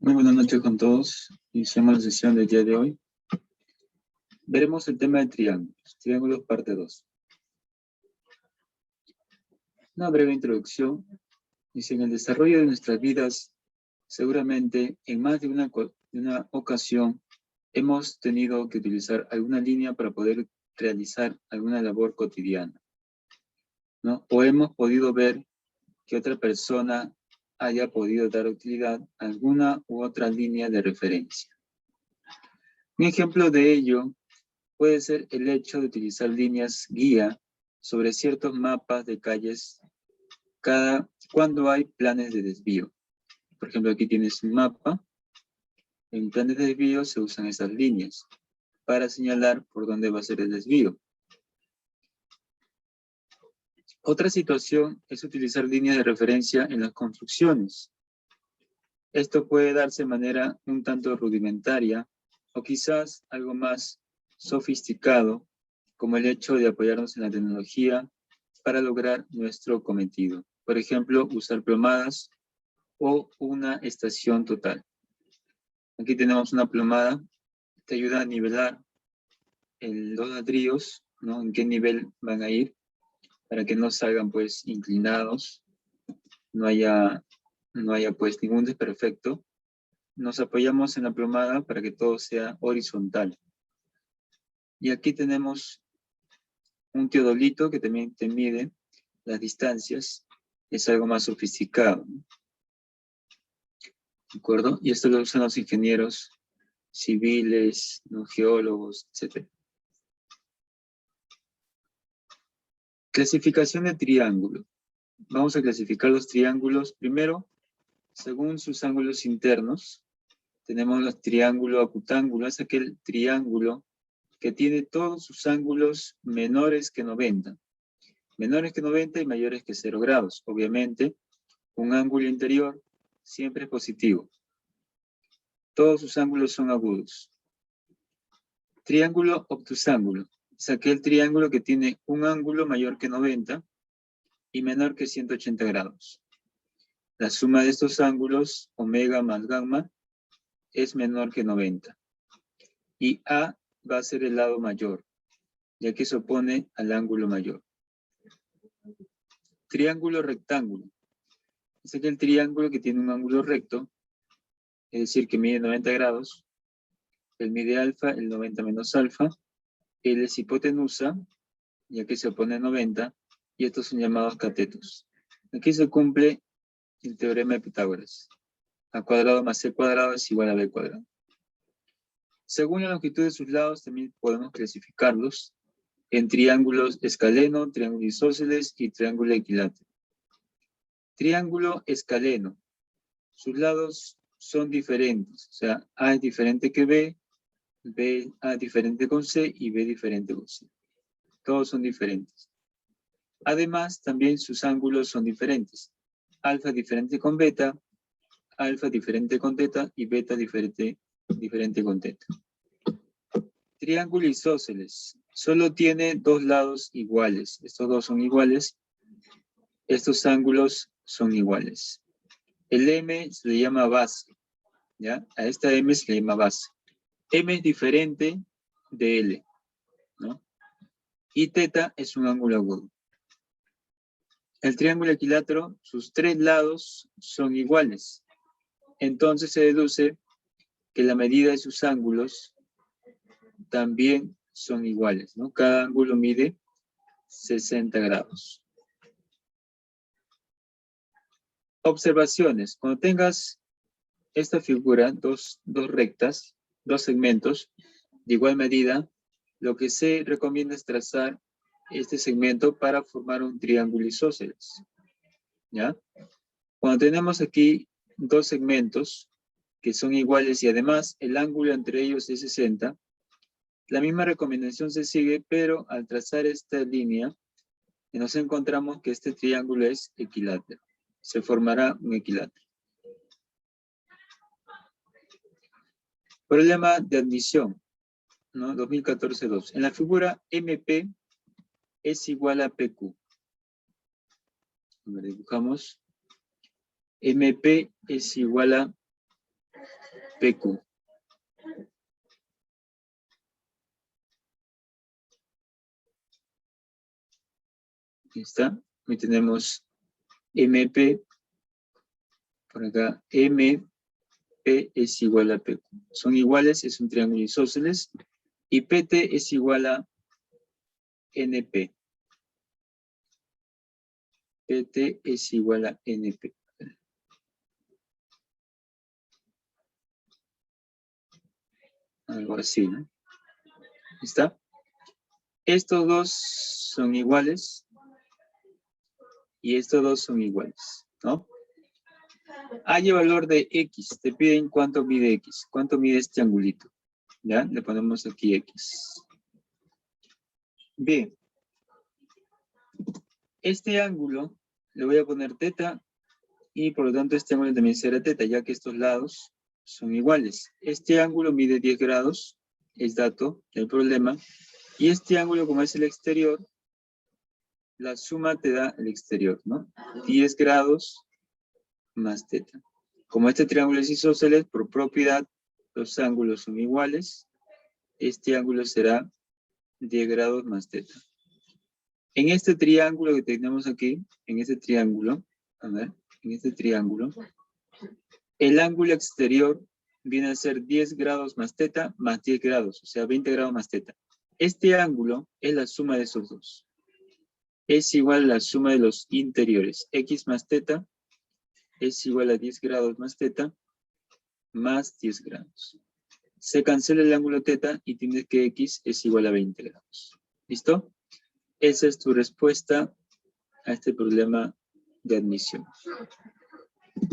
Muy buenas noches con todos. Iniciamos la sesión del día de hoy. Veremos el tema de triángulos. Triángulos parte 2. Una breve introducción. Dice, en el desarrollo de nuestras vidas, seguramente en más de una ocasión hemos tenido que utilizar alguna línea para poder realizar alguna labor cotidiana, ¿no? O hemos podido ver que otra persona haya podido dar utilidad a alguna u otra línea de referencia. Un ejemplo de ello puede ser el hecho de utilizar líneas guía sobre ciertos mapas de calles cuando hay planes de desvío. Por ejemplo, aquí tienes un mapa. En planes de desvío se usan esas líneas para señalar por dónde va a ser el desvío. Otra situación es utilizar líneas de referencia en las construcciones. Esto puede darse de manera un tanto rudimentaria o quizás algo más sofisticado, como el hecho de apoyarnos en la tecnología para lograr nuestro cometido. Por ejemplo, usar plomadas o una estación total. Aquí tenemos una plomada, te ayuda a nivelar los ladrillos, ¿no? En qué nivel van a ir, para que no salgan pues inclinados, no haya pues ningún desperfecto. Nos apoyamos en la plomada para que todo sea horizontal. Y aquí tenemos un teodolito que también te mide las distancias, es algo más sofisticado, ¿no? ¿De acuerdo? Y esto lo usan los ingenieros civiles, los geólogos, etc. Clasificación de triángulo. Vamos a clasificar los triángulos primero según sus ángulos internos. Tenemos el triángulo acutángulo, es aquel triángulo que tiene todos sus ángulos menores que 90. Menores que 90 y mayores que 0 grados. Obviamente, un ángulo interior siempre es positivo. Todos sus ángulos son agudos. Triángulo obtusángulo. Es aquel triángulo que tiene un ángulo mayor que 90 y menor que 180 grados. La suma de estos ángulos, omega más gamma, es menor que 90. Y A va a ser el lado mayor, ya que se opone al ángulo mayor. Triángulo rectángulo. Es aquel triángulo que tiene un ángulo recto, es decir, que mide 90 grados. El mide alfa, el 90 menos alfa. Él es hipotenusa, ya que se opone a 90, y estos son llamados catetos. Aquí se cumple el teorema de Pitágoras. A cuadrado más c cuadrado es igual a b cuadrado. Según la longitud de sus lados, también podemos clasificarlos en triángulos escaleno, triángulo isósceles y triángulo equilátero. Triángulo escaleno. Sus lados son diferentes. O sea, A es diferente que B, A diferente con C y B diferente con C. Todos son diferentes. Además, también sus ángulos son diferentes. Alfa diferente con beta, alfa diferente con teta y beta diferente con teta. Triángulo isósceles. Solo tiene dos lados iguales. Estos dos son iguales. Estos ángulos son iguales. El M se le llama base, ¿ya? A esta M se le llama base. M es diferente de L, ¿no? Y teta es un ángulo agudo. El triángulo equilátero, sus tres lados son iguales. Entonces se deduce que la medida de sus ángulos también son iguales, ¿no? Cada ángulo mide 60 grados. Observaciones. Cuando tengas esta figura, dos rectas, dos segmentos de igual medida, lo que se recomienda es trazar este segmento para formar un triángulo isósceles, ¿ya? Cuando tenemos aquí dos segmentos que son iguales y además el ángulo entre ellos es 60, la misma recomendación se sigue, pero al trazar esta línea, nos encontramos que este triángulo es equilátero. Se formará un equilátero. Problema de admisión, ¿no? 2014-2. En la figura MP es igual a PQ. Dibujamos. MP es igual a PQ. Ahí está. Ahí tenemos MP. Por acá, MP es igual a PQ. Son iguales, es un triángulo isósceles. Y PT es igual a NP. PT es igual a NP. Algo así, ¿no? ¿Está? Estos dos son iguales. Y estos dos son iguales, ¿no? Hay el valor de X. Te piden cuánto mide X. ¿Cuánto mide este angulito? ¿Ya? Le ponemos aquí X. Bien. Este ángulo le voy a poner teta. Y por lo tanto este ángulo también será teta, ya que estos lados son iguales. Este ángulo mide 10 grados. Es dato del problema. Y este ángulo, como es el exterior, la suma te da el exterior, ¿no? 10 grados más teta. Como este triángulo es isósceles, por propiedad, los ángulos son iguales. Este ángulo será 10 grados más teta. En este triángulo que tenemos aquí, en este triángulo, a ver, en este triángulo, el ángulo exterior viene a ser 10 grados más teta más 10 grados, o sea, 20 grados más teta. Este ángulo es la suma de esos dos. Es igual a la suma de los interiores. X más teta es igual a 10 grados más teta más 10 grados. Se cancela el ángulo teta y tienes que X es igual a 20 grados. ¿Listo? Esa es tu respuesta a este problema de admisión.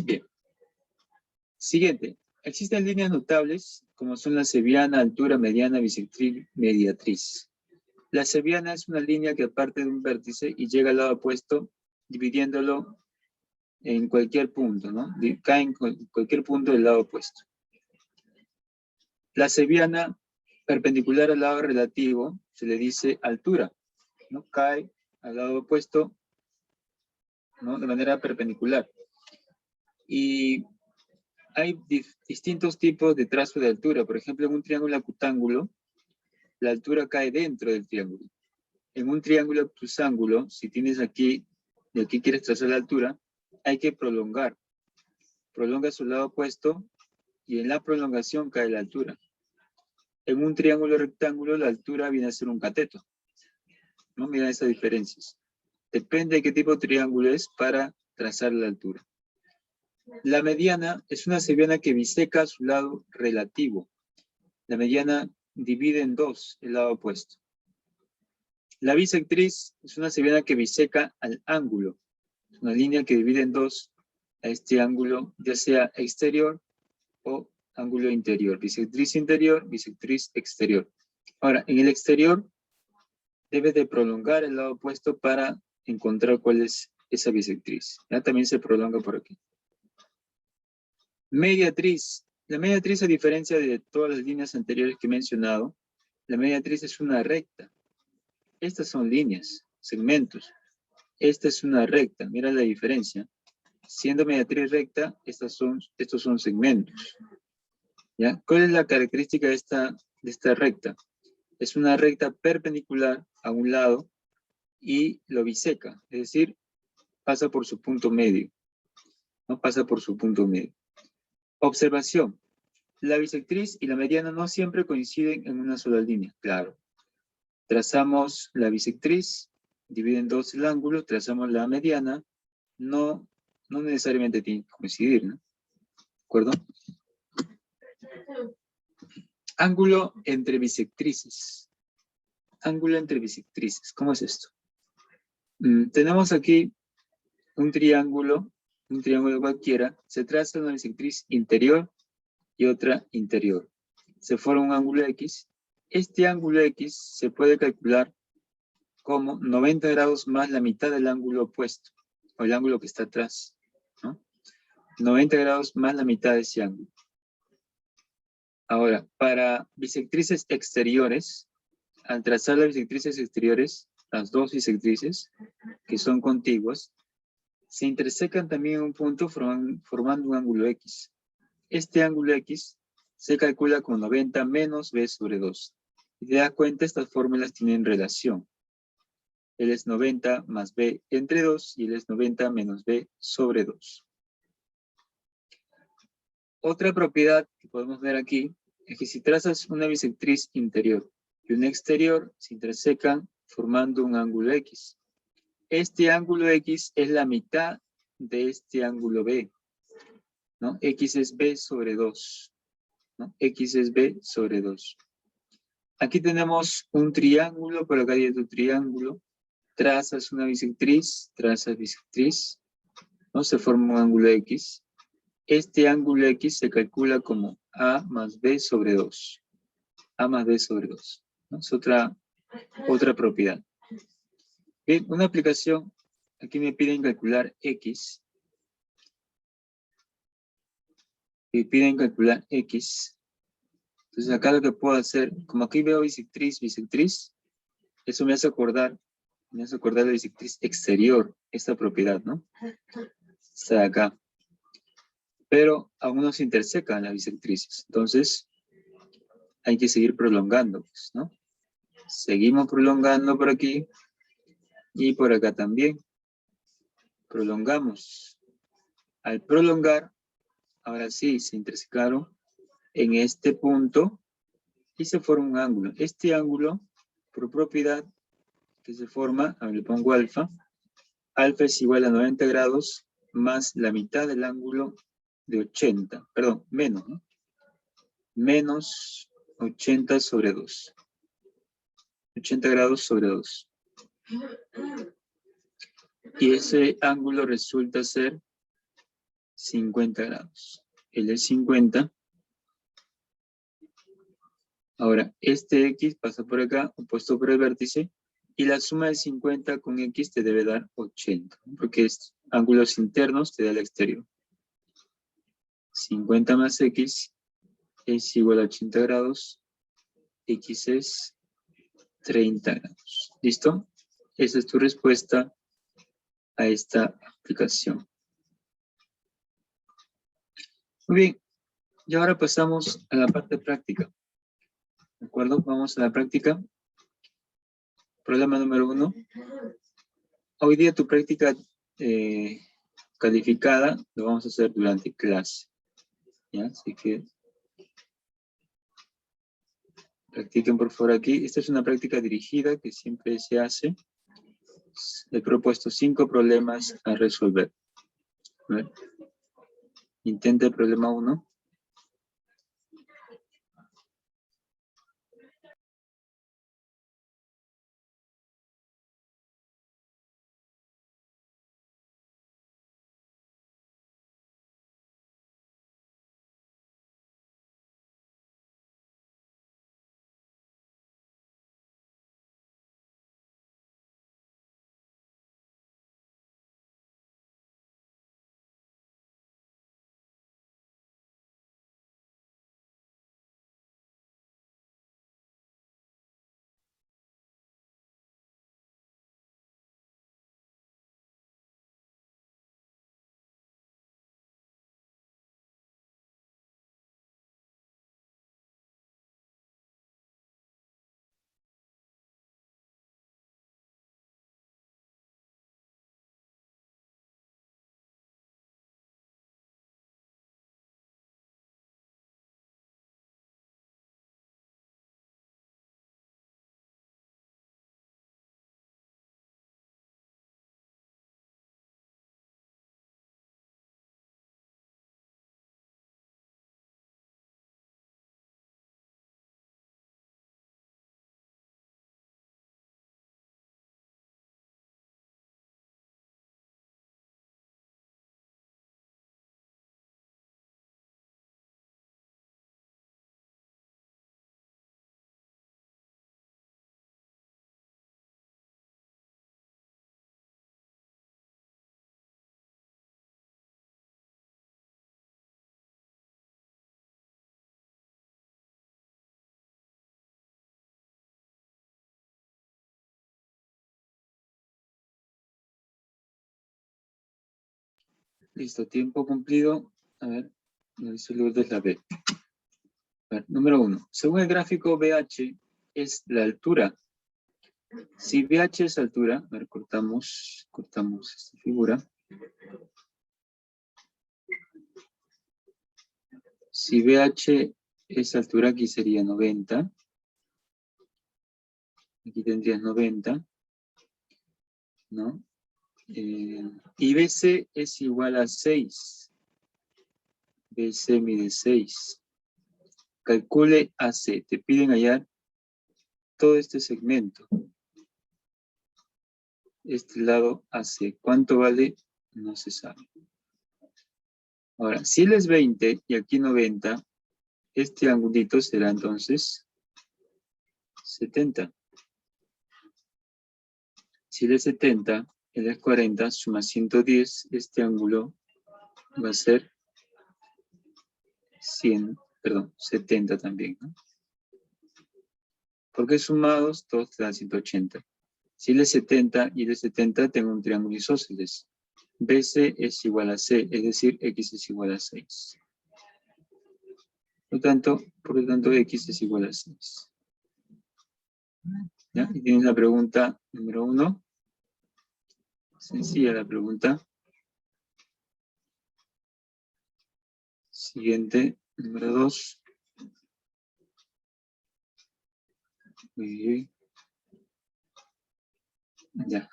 Bien. Siguiente. Existen líneas notables como son la seviana, altura, mediana, bisectriz, mediatriz. La seviana es una línea que parte de un vértice y llega al lado opuesto dividiéndolo en cualquier punto, ¿no? Cae en cualquier punto del lado opuesto. La seviana perpendicular al lado relativo se le dice altura, ¿no? Cae al lado opuesto, ¿no? De manera perpendicular. Y hay distintos tipos de trazo de altura. Por ejemplo, en un triángulo acutángulo, la altura cae dentro del triángulo. En un triángulo obtusángulo, si tienes aquí, y aquí quieres trazar la altura, hay que prolongar. Prolonga su lado opuesto y en la prolongación cae la altura. En un triángulo rectángulo, la altura viene a ser un cateto. ¿No? Mira esas diferencias. Depende de qué tipo de triángulo es para trazar la altura. La mediana es una seviana que biseca su lado relativo. La mediana divide en dos el lado opuesto. La bisectriz es una seviana que biseca al ángulo. Es una línea que divide en dos a este ángulo, ya sea exterior o ángulo interior. Bisectriz interior, bisectriz exterior. Ahora, en el exterior debes de prolongar el lado opuesto para encontrar cuál es esa bisectriz. Ya también se prolonga por aquí. Mediatriz. La mediatriz, a diferencia de todas las líneas anteriores que he mencionado, la mediatriz es una recta. Estas son líneas, segmentos. Esta es una recta. Mira la diferencia. Siendo mediatriz recta, estos son segmentos. ¿Ya? ¿Cuál es la característica de esta recta? Es una recta perpendicular a un lado y lo biseca, es decir, pasa por su punto medio. No pasa por su punto medio. Observación. La bisectriz y la mediana no siempre coinciden en una sola línea, claro. Trazamos la bisectriz, divide en dos el ángulo, trazamos la mediana, no necesariamente tiene que coincidir, ¿no? ¿De acuerdo? Ángulo entre bisectrices. Ángulo entre bisectrices. ¿Cómo es esto? Tenemos aquí un triángulo cualquiera. Se traza una bisectriz interior y otra interior. Se forma un ángulo X. Este ángulo X se puede calcular como 90 grados más la mitad del ángulo opuesto, o el ángulo que está atrás, ¿no? 90 grados más la mitad de ese ángulo. Ahora, para bisectrices exteriores, al trazar las bisectrices exteriores, las dos bisectrices, que son contiguas, se intersecan también en un punto formando un ángulo X. este ángulo X se calcula con 90 menos B sobre 2. Si te das cuenta, estas fórmulas tienen relación. Él es 90 más B entre 2 y él es 90 menos B sobre 2. Otra propiedad que podemos ver aquí es que si trazas una bisectriz interior y una exterior, se intersecan formando un ángulo X. Este ángulo X es la mitad de este ángulo B, ¿no? X es B sobre 2, ¿no? X es B sobre 2. Aquí tenemos un triángulo, por acá hay otro triángulo. Trazas una bisectriz, ¿no? Se forma un ángulo X. Este ángulo X se calcula como A más B sobre 2. A más B sobre 2, ¿no? Es otra propiedad. Bien, una aplicación, aquí me piden calcular X. Me piden calcular X. Entonces acá lo que puedo hacer, como aquí veo bisectriz, eso me hace acordar la bisectriz exterior, esta propiedad, ¿no? Está de acá. Pero aún no se intersecan las bisectrices. Entonces, hay que seguir prolongando, pues, ¿no? Seguimos prolongando por aquí y por acá también. Prolongamos. Al prolongar, ahora sí, se intersecaron en este punto y se forma un ángulo. Este ángulo, por propiedad que se forma, a ver, le pongo alfa. Alfa es igual a 90 grados más la mitad del ángulo de 80. Perdón, menos, ¿no? Menos 80 sobre 2. 80 grados sobre 2. Y ese ángulo resulta ser 50 grados. Él es 50. Ahora, este X pasa por acá, opuesto por el vértice, y la suma de 50 con X te debe dar 80, porque es ángulos internos te da el exterior. 50 más X es igual a 80 grados, X es 30 grados. ¿Listo? Esa es tu respuesta a esta aplicación. Muy bien, y ahora pasamos a la parte práctica. ¿De acuerdo? Vamos a la práctica. Problema número 1. Hoy día tu práctica calificada lo vamos a hacer durante clase. ¿Ya? Así que practiquen por favor aquí. Esta es una práctica dirigida que siempre se hace. He propuesto 5 problemas a resolver. A ver. Intenta el problema 1. Listo, tiempo cumplido. A ver. Ese lugar es la B. A ver, número 1. Según el gráfico, BH es la altura. Si BH es altura, a ver, cortamos esta figura. Si BH es altura, aquí sería 90. Aquí tendrías 90, ¿no? Y BC es igual a 6. BC mide 6. Calcule AC. Te piden hallar todo este segmento. Este lado AC. ¿Cuánto vale? No se sabe. Ahora, si él es 20 y aquí 90, este angulito será entonces 70. Si él es 70, él es 40, suma 110, este ángulo va a ser 70 también, ¿no? Porque sumados todos te dan 180. Si él es 70 y él es 70, tengo un triángulo isósceles. BC es igual a C, es decir, X es igual a 6. Por lo tanto, X es igual a 6. ¿Ya? Y tienes la pregunta número 1. Sencilla la pregunta. Siguiente, número 2. Ya,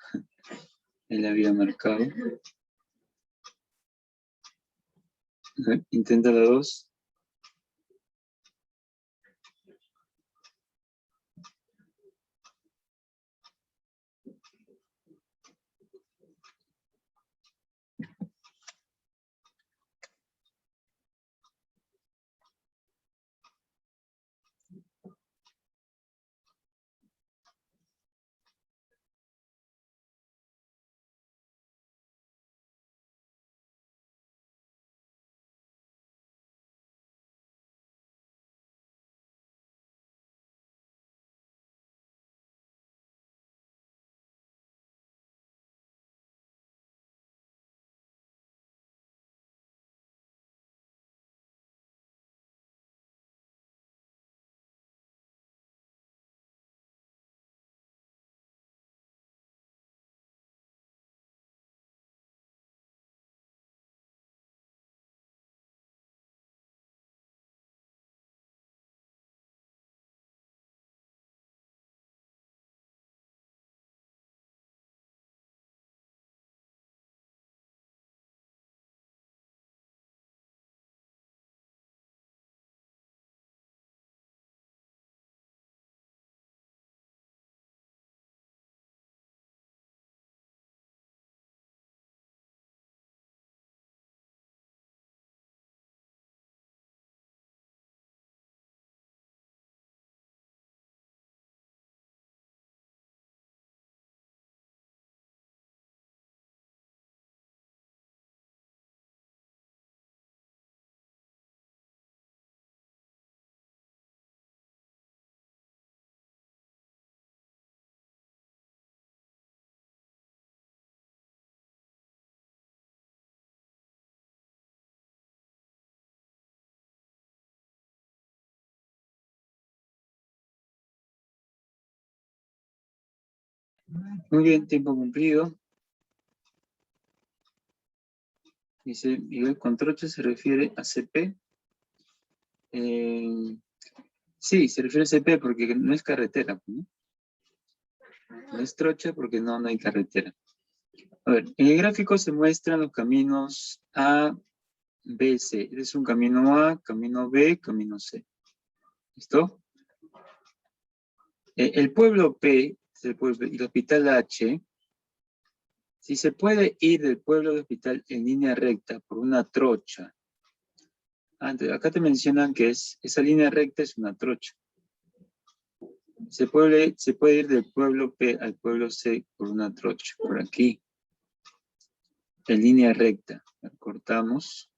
él había marcado. A ver, intenta la 2. Muy bien, tiempo cumplido. Dice, Miguel Controche se refiere a CP. Sí, se refiere a CP porque no es carretera, ¿no? No es trocha porque no hay carretera. A ver, en el gráfico se muestran los caminos A, B, C. Este es un camino A, camino B, camino C. ¿Listo? El pueblo P y el hospital H, si se puede ir del pueblo al hospital en línea recta por una trocha. Acá te mencionan que esa línea recta es una trocha. Se puede ir del pueblo P al pueblo C por una trocha, por aquí. En línea recta. Cortamos.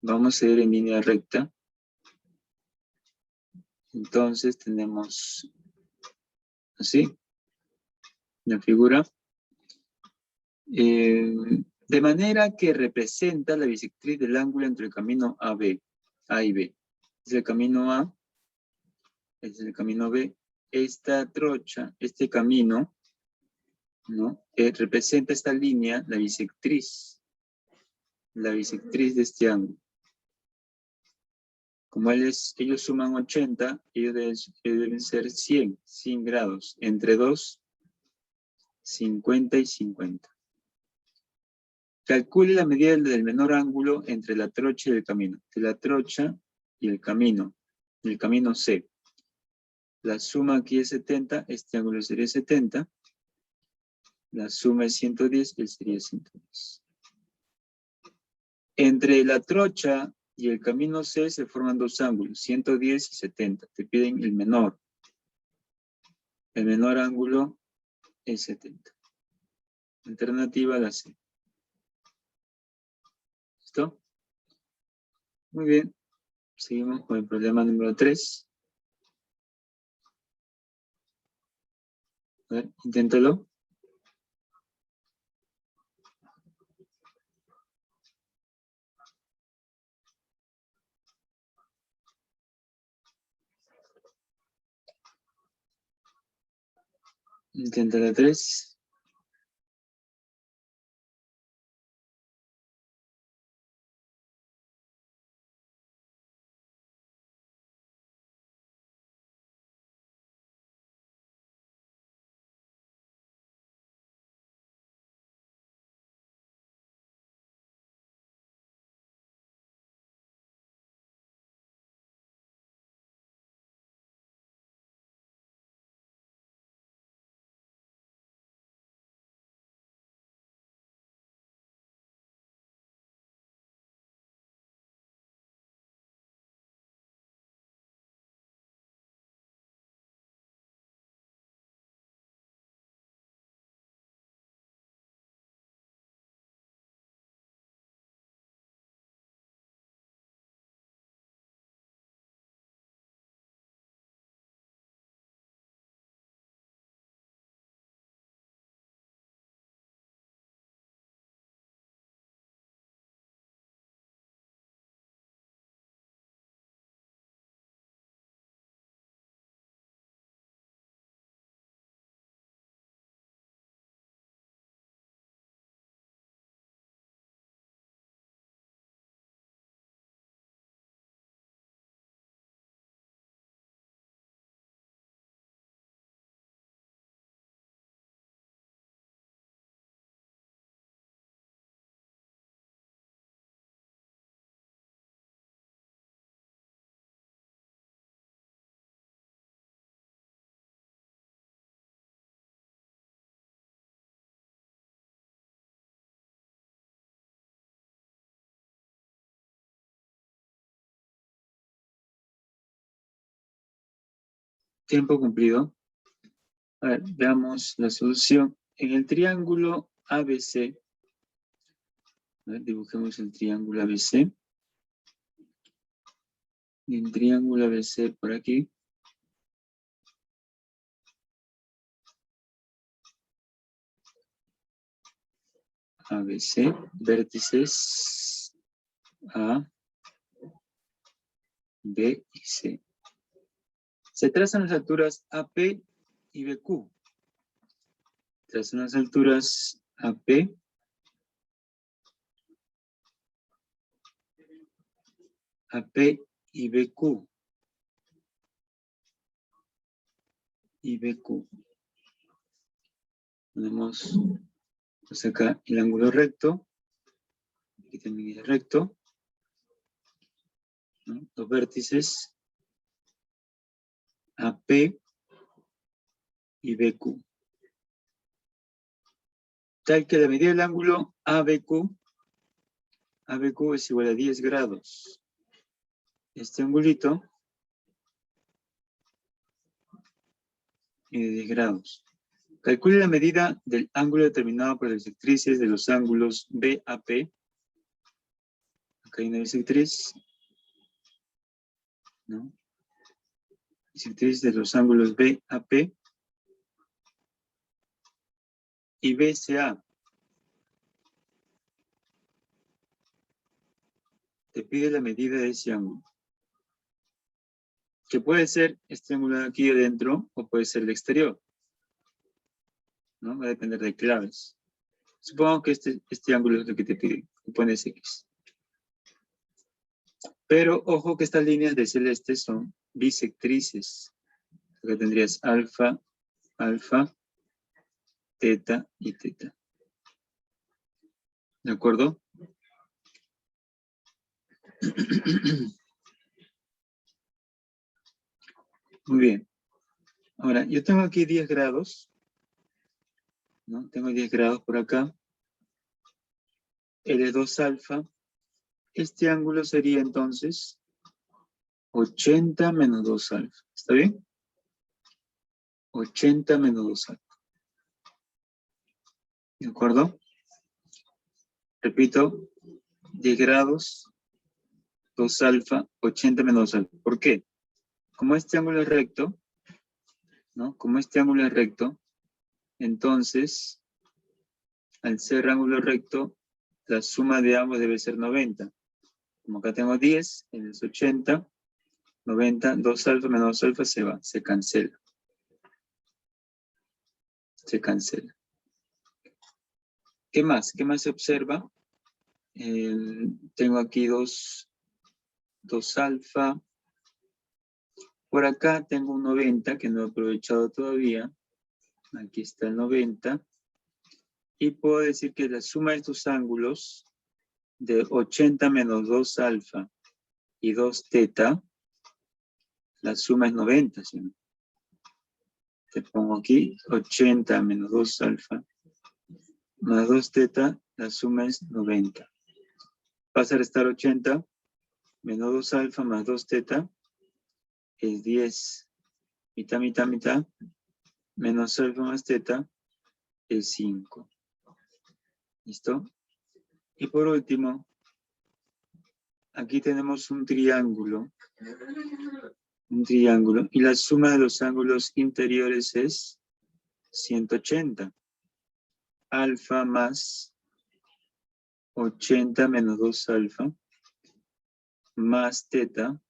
Vamos a ir en línea recta. Entonces tenemos así la figura. De manera que representa la bisectriz del ángulo entre el camino A y B. Es el camino A, es el camino B. Esta trocha, este camino, ¿no? Representa esta línea, la bisectriz de este ángulo. Como ellos suman 80, ellos deben ser 100 grados, entre 2, 50 y 50. Calcule la medida del menor ángulo entre la trocha y el camino. De la trocha y el camino C. La suma aquí es 70, este ángulo sería 70. La suma es 110, él sería 110. Entre la trocha y el camino C se forman dos ángulos, 110 y 70. Te piden el menor. El menor ángulo es 70. Alternativa la C. ¿Listo? Muy bien. Seguimos con el problema número 3. A ver, inténtalo. Inténtalo 3. Tiempo cumplido. A ver, veamos la solución. En el triángulo ABC, a ver, dibujemos el triángulo ABC. El triángulo ABC por aquí. ABC, vértices A, B y C. Se trazan las alturas AP y BQ. Trazan las alturas AP y BQ. Ponemos pues acá el ángulo recto. Aquí también es recto, ¿no? Los vértices AP y BQ. Tal que la medida del ángulo ABQ es igual a 10 grados. Este angulito es de 10 grados. Calcule la medida del ángulo determinado por las bisectrices de los ángulos BAP. Acá hay una bisectriz, ¿no? Bisectriz de los ángulos BAP y BCA. te pide la medida de ese ángulo. Que puede ser este ángulo de aquí adentro o puede ser el exterior, ¿no? Va a depender de claves. Supongo que este ángulo es lo que te pide. Le pones X. Pero ojo que estas líneas de celeste son bisectrices. Lo que tendrías alfa, alfa, teta y teta. ¿De acuerdo? Muy bien. Ahora, yo tengo aquí 10 grados, ¿no? Tengo 10 grados por acá. L2 alfa. Este ángulo sería entonces 80 menos 2 alfa. ¿Está bien? 80 menos 2 alfa. ¿De acuerdo? Repito, 10 grados, 2 alfa, 80 menos 2 alfa. ¿Por qué? Como este ángulo es recto, ¿no? Como este ángulo es recto, entonces, al ser ángulo recto, la suma de ambos debe ser 90. Como acá tengo 10, es 80, 90, 2 alfa menos 2 alfa se va, se cancela. Se cancela. ¿Qué más? ¿Qué más se observa? Tengo aquí 2 alfa. Por acá tengo un 90 que no he aprovechado todavía. Aquí está el 90. Y puedo decir que la suma de estos ángulos de 80 menos 2 alfa y 2 teta, la suma es 90, ¿sí? Te pongo aquí 80 menos 2 alfa más 2 teta, la suma es 90. Pasa a restar 80 menos 2 alfa más 2 teta es 10. Mitad, mitad, mitad. Menos alfa más teta es 5. ¿Listo? Y por último, aquí tenemos un triángulo. Un triángulo. Y la suma de los ángulos interiores es 180. Alfa más 80 menos 2 alfa más teta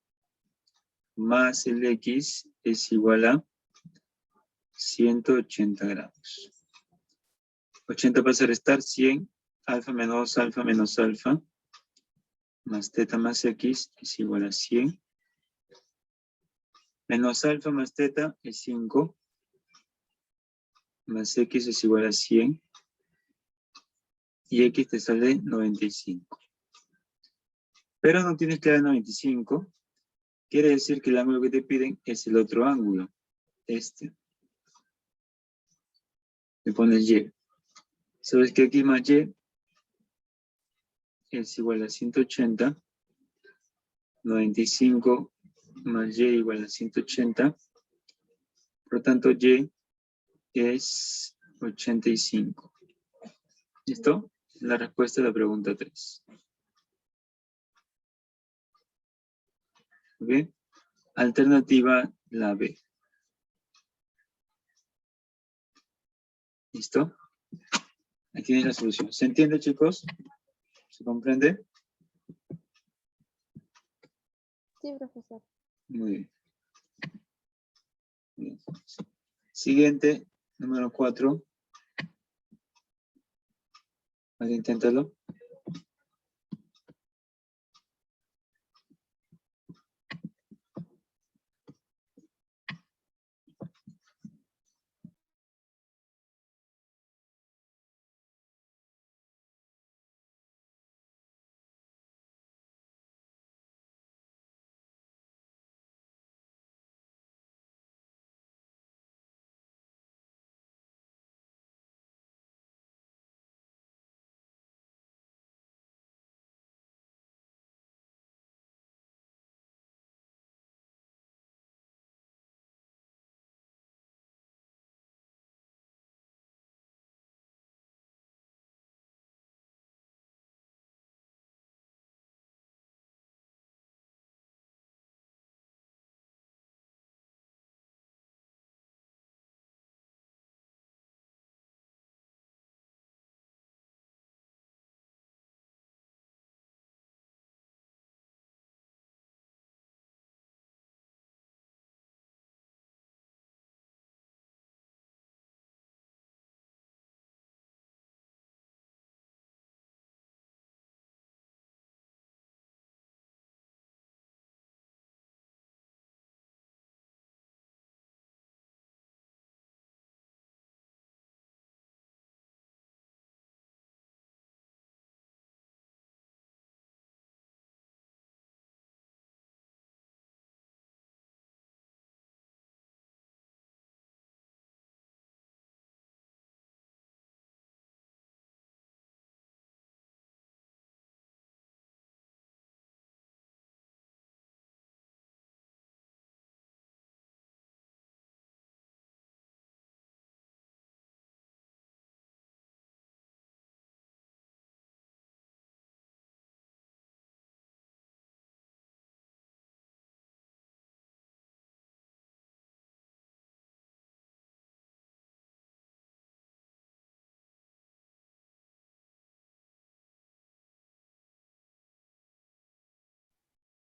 más el X es igual a 180 grados. 80 pasa a restar 100, alfa menos alfa, más teta más X es igual a 100. Menos alfa más teta es 5, más X es igual a 100, y X te sale 95. Pero no tienes clave 95, quiere decir que el ángulo que te piden es el otro ángulo, este. Le pones Y. Sabes que aquí más Y es igual a 180, 95 más Y igual a 180, por lo tanto Y es 85. ¿Listo? La respuesta a la pregunta 3. ¿Ok? Alternativa la B. ¿Listo? Aquí tienes la solución. ¿Se entiende, chicos? ¿Se comprende? Sí, profesor. Muy bien. Bien. Siguiente, número 4. A ver, inténtalo.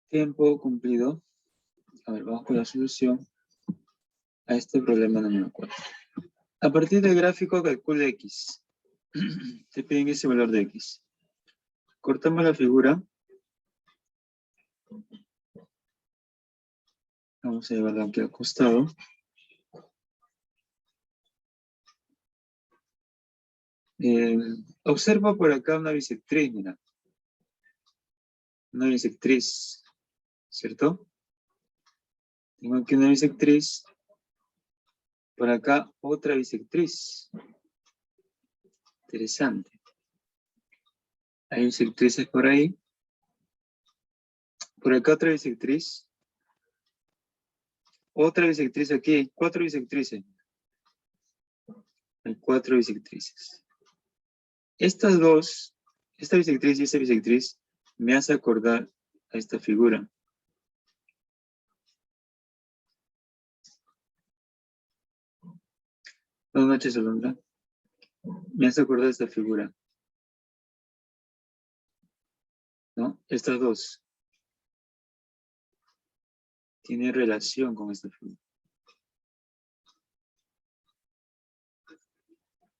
Tiempo cumplido. A ver, vamos con la solución a este problema número 4. A partir del gráfico calcule X. Te piden ese valor de X. Cortamos la figura. Vamos a llevarla aquí al costado. Observa por acá una bisectriz, mira. Una bisectriz, ¿cierto? Tengo aquí una bisectriz. Por acá otra bisectriz. Interesante. Hay bisectrices por ahí. Por acá otra bisectriz. Otra bisectriz aquí. Hay 4 bisectrices. Hay 4 bisectrices. Estas dos, esta bisectriz y esta bisectriz, me hace acordar a esta figura. Buenas noches, Alondra. Me hace acordar a esta figura. ¿No? Estas dos. Tiene relación con esta figura.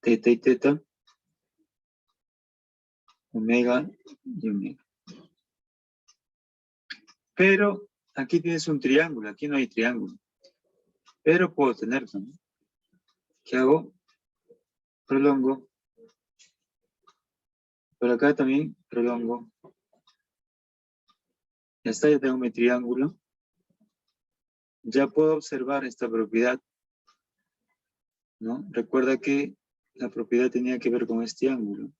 Teta y teta. Omega y omega. Pero aquí tienes un triángulo. Aquí no hay triángulo. Pero puedo tenerlo, ¿no? ¿Qué hago? Prolongo. Por acá también prolongo. Ya está, ya tengo mi triángulo. Ya puedo observar esta propiedad, ¿no? Recuerda que la propiedad tenía que ver con este ángulo.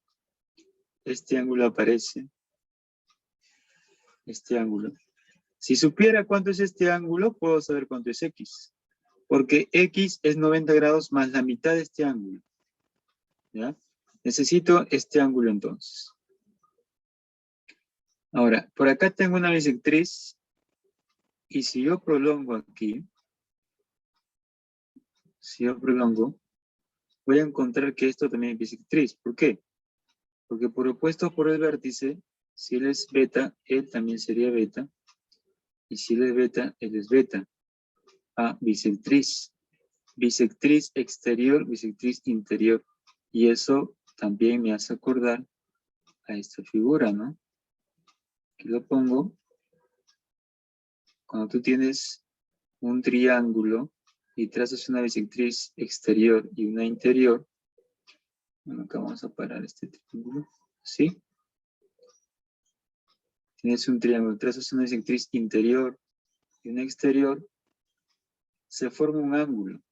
Este ángulo aparece. Este ángulo. Si supiera cuánto es este ángulo, puedo saber cuánto es X. Porque X es 90 grados más la mitad de este ángulo. ¿Ya? Necesito este ángulo entonces. Ahora, por acá tengo una bisectriz. Y si yo prolongo aquí, voy a encontrar que esto también es bisectriz. ¿Por qué? Porque por opuesto por el vértice, si él es beta, él también sería beta. Y si él es beta, él es beta. Ah, bisectriz. Bisectriz exterior, bisectriz interior. Y eso también me hace acordar a esta figura, ¿no? Aquí lo pongo. Cuando tú tienes un triángulo y trazas una bisectriz exterior y una interior, bueno, acá vamos a parar este triángulo, ¿sí? Tienes un triángulo, trazas una bisectriz interior y una exterior, se forma un ángulo.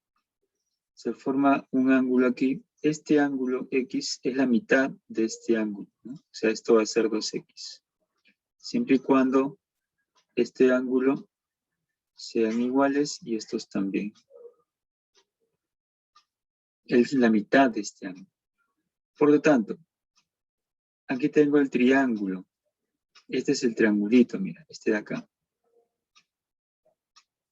Se forma un ángulo aquí. Este ángulo X es la mitad de este ángulo, ¿no? O sea, esto va a ser 2X. Siempre y cuando este ángulo sean iguales y estos también. Es la mitad de este ángulo. Por lo tanto, aquí tengo el triángulo. Este es el triangulito, mira, este de acá.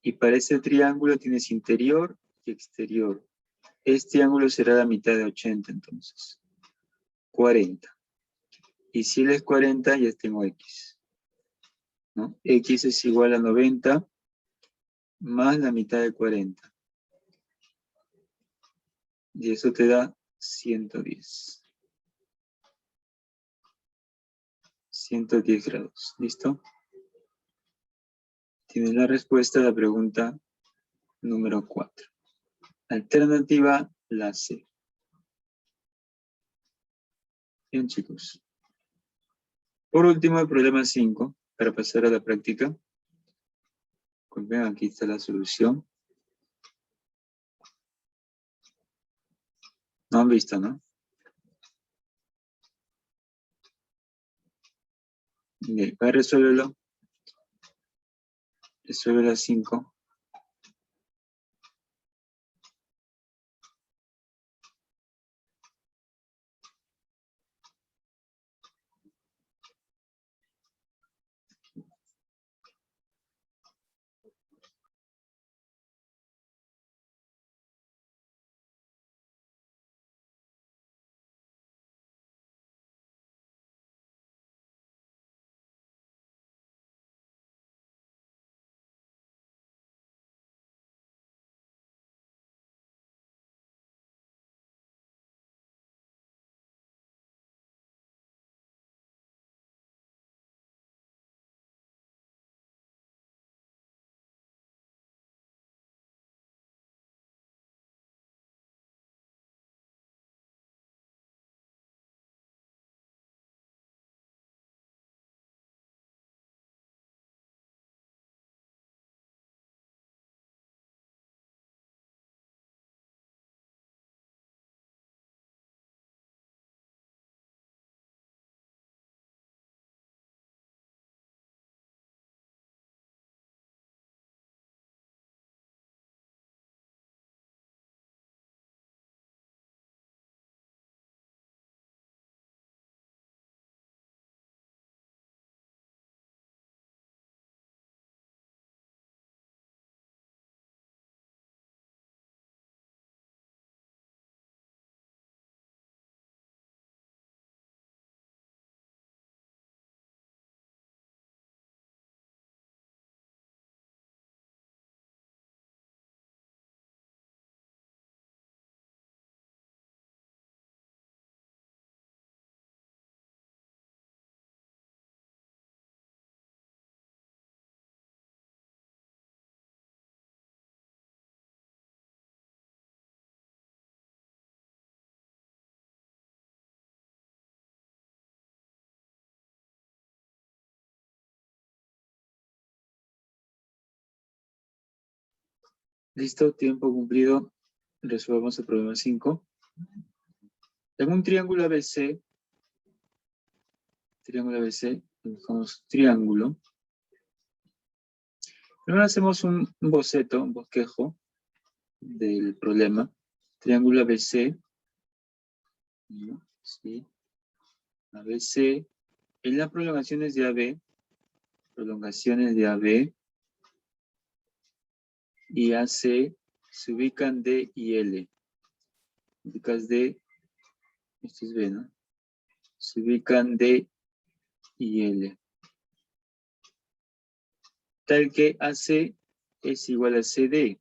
Y para ese triángulo tienes interior y exterior. Este ángulo será la mitad de 80, entonces. 40. Y si él es 40, ya tengo X, ¿no? X es igual a 90 más la mitad de 40. Y eso te da 110. 110 grados. ¿Listo? Tienes la respuesta a la pregunta número 4. Alternativa, la C. Bien, chicos. Por último, el problema 5, para pasar a la práctica. Pues vean, aquí está la solución. No han visto, ¿no? Bien, para resolverlo, resuelve la 5. Listo, tiempo cumplido. Resolvamos el problema 5. En un triángulo ABC, buscamos triángulo. Primero hacemos un boceto, un bosquejo del problema. Triángulo ABC. Sí. ABC. En las prolongaciones de AB, y AC se ubican D y L. Ubicas D, esto es B, ¿no? Se ubican D y L. Tal que AC es igual a CD.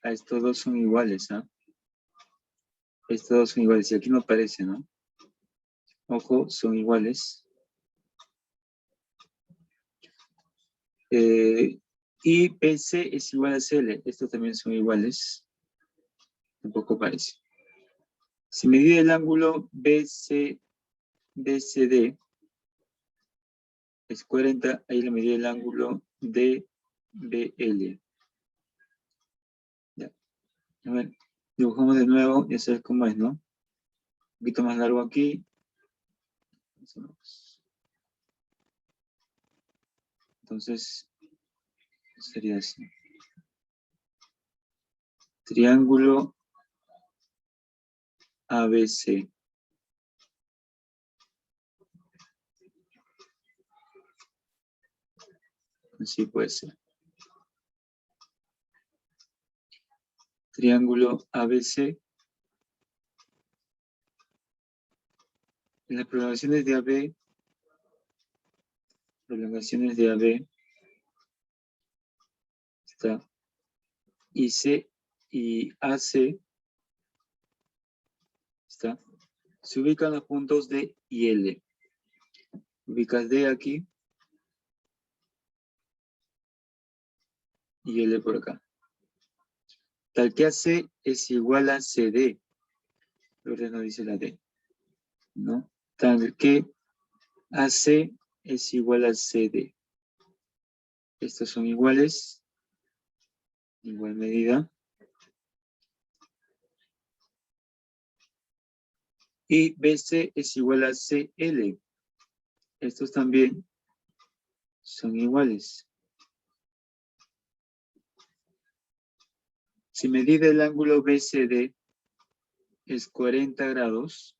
A estos dos son iguales, ¿ah? Estos dos son iguales. Y aquí no aparece, ¿no? Ojo, son iguales. Y BC es igual a CL. Estos también son iguales. Tampoco aparece. Si medida el ángulo BCD es 40, ahí le medida el ángulo DBL. Ya. A ver, dibujamos de nuevo, ya sabes cómo es, ¿no? Un poquito más largo aquí. Entonces, sería así. Triángulo ABC. Así puede ser. Triángulo ABC. En las prolongaciones de AB, está IC y AC, está, se ubican los puntos D y L. Ubicas D aquí y L por acá. Tal que AC es igual a CD. Pero no dice la D, ¿no? Tal que AC es igual a CD. Estos son iguales, igual medida. Y BC es igual a CL. Estos también son iguales. Si medida el ángulo BCD es 40 grados,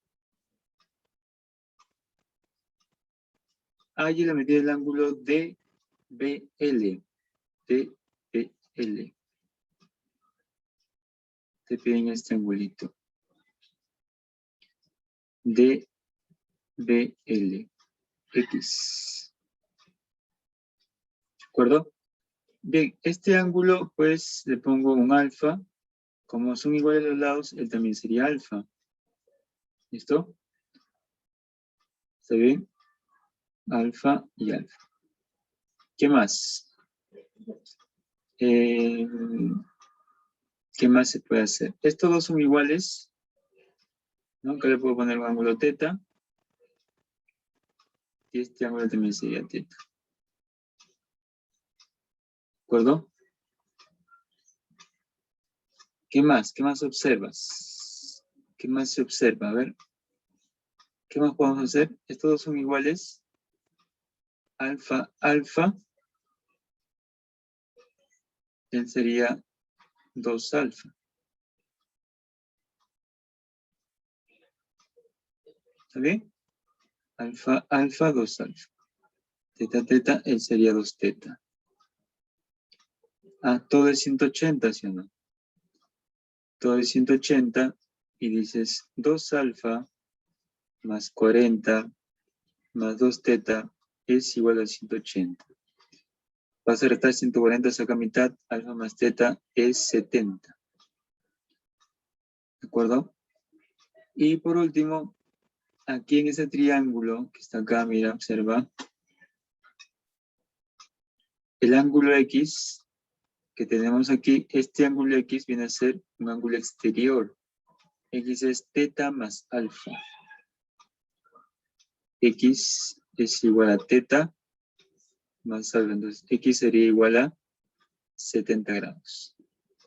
hay la medida del ángulo DBL. DBL. Te piden este angulito. DBL. X. ¿De acuerdo? Bien, este ángulo, pues, le pongo un alfa. Como son iguales los lados, él también sería alfa. ¿Listo? ¿Está bien? Alfa y alfa. ¿Qué más? ¿Qué más se puede hacer? Estos dos son iguales, ¿no? Que le puedo poner un ángulo teta. Y este ángulo también sería teta. ¿De acuerdo? ¿Qué más? ¿Qué más observas? ¿Qué más se observa? A ver. ¿Qué más podemos hacer? Estos dos son iguales. Alfa, alfa. Él sería 2 alfa. ¿Está bien? Alfa, alfa, 2 alfa. Teta, teta, él sería 2 teta. Ah, todo es 180, ¿sí o no? Todo es 180 y dices 2 alfa más 40 más 2 teta es igual a 180. Vas a restar 140, saca mitad, alfa más teta es 70. ¿De acuerdo? Y por último, aquí en ese triángulo que está acá, mira, observa. El ángulo X que tenemos aquí, este ángulo X viene a ser un ángulo exterior. X es teta más alfa. X es igual a teta más alfa. Entonces, X sería igual a 70 grados.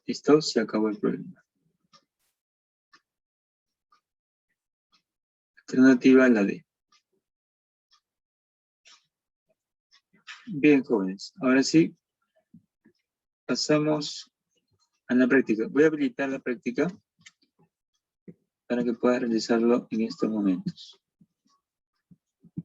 ¿Listo? Se acabó el problema. Alternativa la D. Bien, jóvenes. Ahora sí, pasamos a la práctica. Voy a habilitar la práctica para que puedas realizarlo en estos momentos.